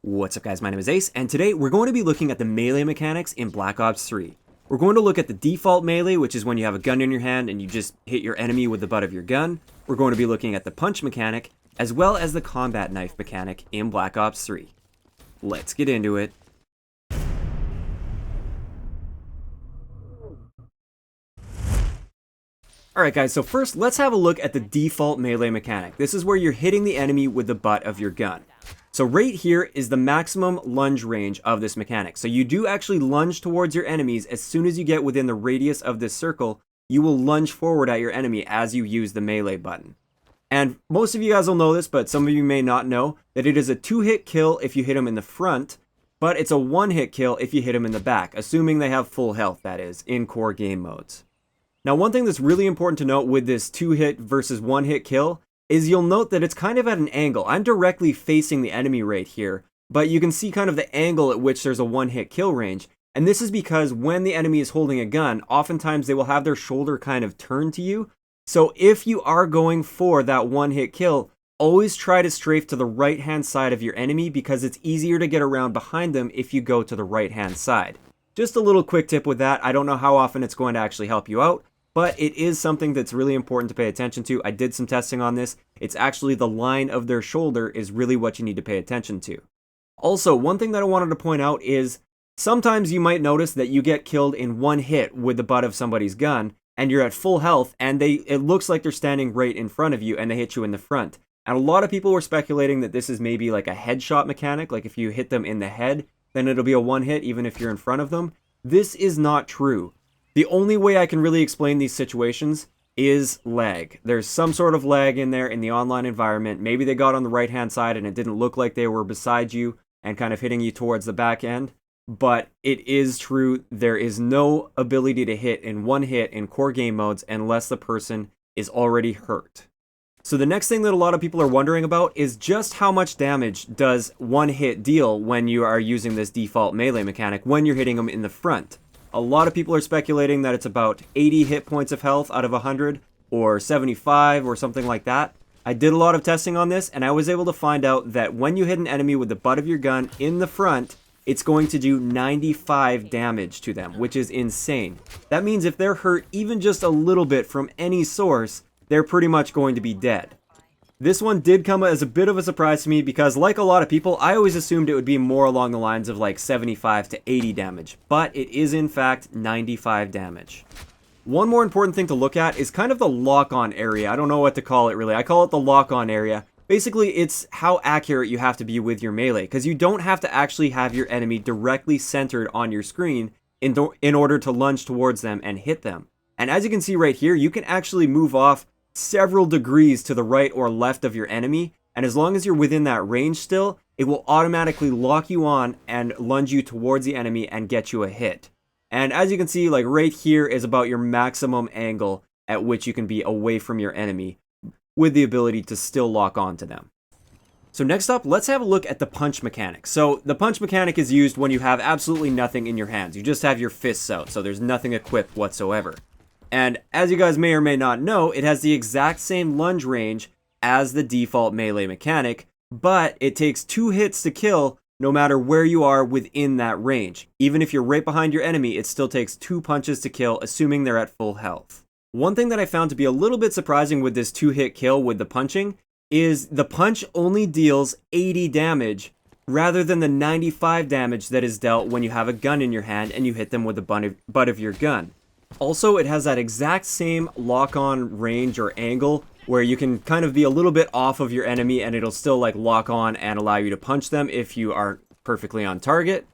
What's up guys, my name is Ace, and today we're going to be looking at the melee mechanics in Black Ops 3. We're going to look at the default melee, which is when you have a gun in your hand and you just hit your enemy with the butt of your gun. We're going to be looking at the punch mechanic, as well as the combat knife mechanic in Black Ops 3. Let's get into it. Alright guys, so first let's have a look at the default melee mechanic. This is where you're hitting the enemy with the butt of your gun. So right here is the maximum lunge range of this mechanic. So you do actually lunge towards your enemies. As soon as you get within the radius of this circle, you will lunge forward at your enemy as you use the melee button. And most of you guys will know this, but some of you may not know that it is a 2-hit kill if you hit them in the front, but it's a 1-hit kill if you hit them in the back, assuming they have full health, that is, in core game modes. Now, one thing that's really important to note with this 2-hit versus 1-hit kill is you'll note that it's kind of at an angle. I'm directly facing the enemy right here, but you can see kind of the angle at which there's a 1-hit kill range. And this is because when the enemy is holding a gun, oftentimes they will have their shoulder kind of turned to you. So if you are going for that 1-hit kill, always try to strafe to the right-hand side of your enemy because it's easier to get around behind them if you go to the right-hand side. Just a little quick tip with that. I don't know how often it's going to actually help you out, but it is something that's really important to pay attention to. I did some testing on this. It's actually the line of their shoulder is really what you need to pay attention to. Also, one thing that I wanted to point out is sometimes you might notice that you get killed in one hit with the butt of somebody's gun and you're at full health and it looks like they're standing right in front of you and they hit you in the front. And a lot of people were speculating that this is maybe like a headshot mechanic, like if you hit them in the head, then it'll be a one hit even if you're in front of them. This is not true. The only way I can really explain these situations is lag. There's some sort of lag in there in the online environment. Maybe they got on the right-hand side and it didn't look like they were beside you and kind of hitting you towards the back end. But it is true, there is no ability to hit in one hit in core game modes unless the person is already hurt. So the next thing that a lot of people are wondering about is just how much damage does one hit deal when you are using this default melee mechanic when you're hitting them in the front. A lot of people are speculating that it's about 80 hit points of health out of 100 or 75 or something like that. I did a lot of testing on this and I was able to find out that when you hit an enemy with the butt of your gun in the front, it's going to do 95 damage to them, which is insane. That means if they're hurt even just a little bit from any source, they're pretty much going to be dead. This one did come as a bit of a surprise to me because, like a lot of people, I always assumed it would be more along the lines of like 75 to 80 damage, but it is in fact 95 damage. One more important thing to look at is kind of the lock-on area. I don't know what to call it really. I call it the lock-on area. Basically, it's how accurate you have to be with your melee, because you don't have to actually have your enemy directly centered on your screen in order to lunge towards them and hit them. And as you can see right here, you can actually move off several degrees to the right or left of your enemy, and as long as you're within that range still, it will automatically lock you on and lunge you towards the enemy and get you a hit. And as you can see, like right here is about your maximum angle at which you can be away from your enemy with the ability to still lock on to them. So next up, let's have a look at the punch mechanic. So the punch mechanic is used when you have absolutely nothing in your hands. You just have your fists out, so there's nothing equipped whatsoever. And as you guys may or may not know, it has the exact same lunge range as the default melee mechanic, but it takes 2 hits to kill no matter where you are within that range. Even if you're right behind your enemy, it still takes 2 punches to kill, assuming they're at full health. One thing that I found to be a little bit surprising with this 2-hit kill with the punching is the punch only deals 80 damage rather than the 95 damage that is dealt when you have a gun in your hand and you hit them with the butt of your gun. Also, it has that exact same lock-on range or angle where you can kind of be a little bit off of your enemy and it'll still like lock on and allow you to punch them if you aren't perfectly on target.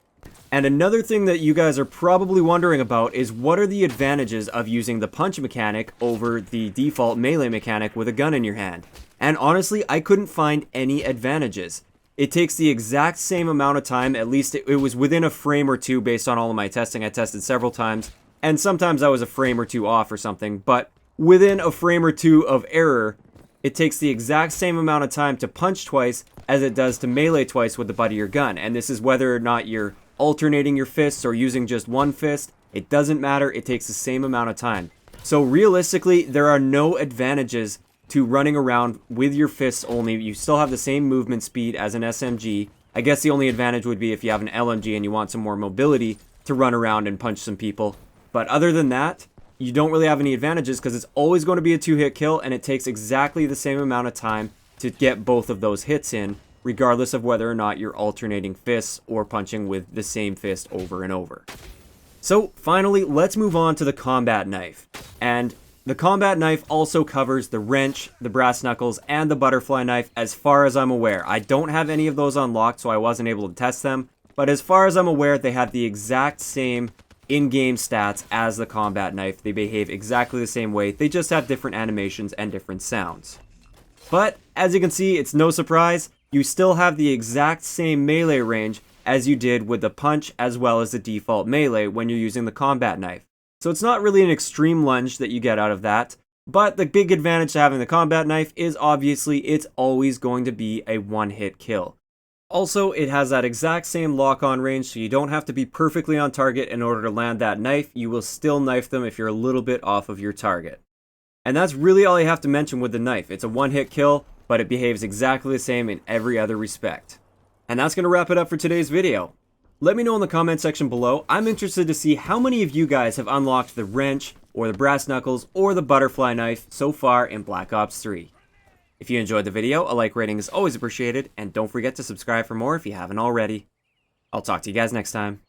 And another thing that you guys are probably wondering about is what are the advantages of using the punch mechanic over the default melee mechanic with a gun in your hand? And honestly, I couldn't find any advantages. It takes the exact same amount of time, at least it was within a frame or two based on all of my testing. I tested several times. And sometimes I was a frame or two off or something, but within a frame or two of error, it takes the exact same amount of time to punch twice as it does to melee twice with the butt of your gun. And this is whether or not you're alternating your fists or using just one fist. It doesn't matter, it takes the same amount of time. So realistically, there are no advantages to running around with your fists only. You still have the same movement speed as an SMG, I guess the only advantage would be if you have an LMG and you want some more mobility to run around and punch some people. But other than that, you don't really have any advantages because it's always going to be a 2-hit kill, and it takes exactly the same amount of time to get both of those hits in, regardless of whether or not you're alternating fists or punching with the same fist over and over. So finally, let's move on to the combat knife. And the combat knife also covers the wrench, the brass knuckles, and the butterfly knife as far as I'm aware. I don't have any of those unlocked, so I wasn't able to test them. But as far as I'm aware, they have the exact same in-game stats as the combat knife. They behave exactly the same way. They just have different animations and different sounds. But as you can see, it's no surprise. You still have the exact same melee range as you did with the punch as well as the default melee when you're using the combat knife. So it's not really an extreme lunge that you get out of that, but the big advantage to having the combat knife is obviously it's always going to be a one-hit kill. Also, it has that exact same lock-on range, so you don't have to be perfectly on target in order to land that knife. You will still knife them if you're a little bit off of your target. And that's really all you have to mention with the knife. It's a one-hit kill, but it behaves exactly the same in every other respect. And that's going to wrap it up for today's video. Let me know in the comment section below. I'm interested to see how many of you guys have unlocked the wrench, or the brass knuckles, or the butterfly knife so far in Black Ops 3. If you enjoyed the video, a like rating is always appreciated, and don't forget to subscribe for more if you haven't already. I'll talk to you guys next time.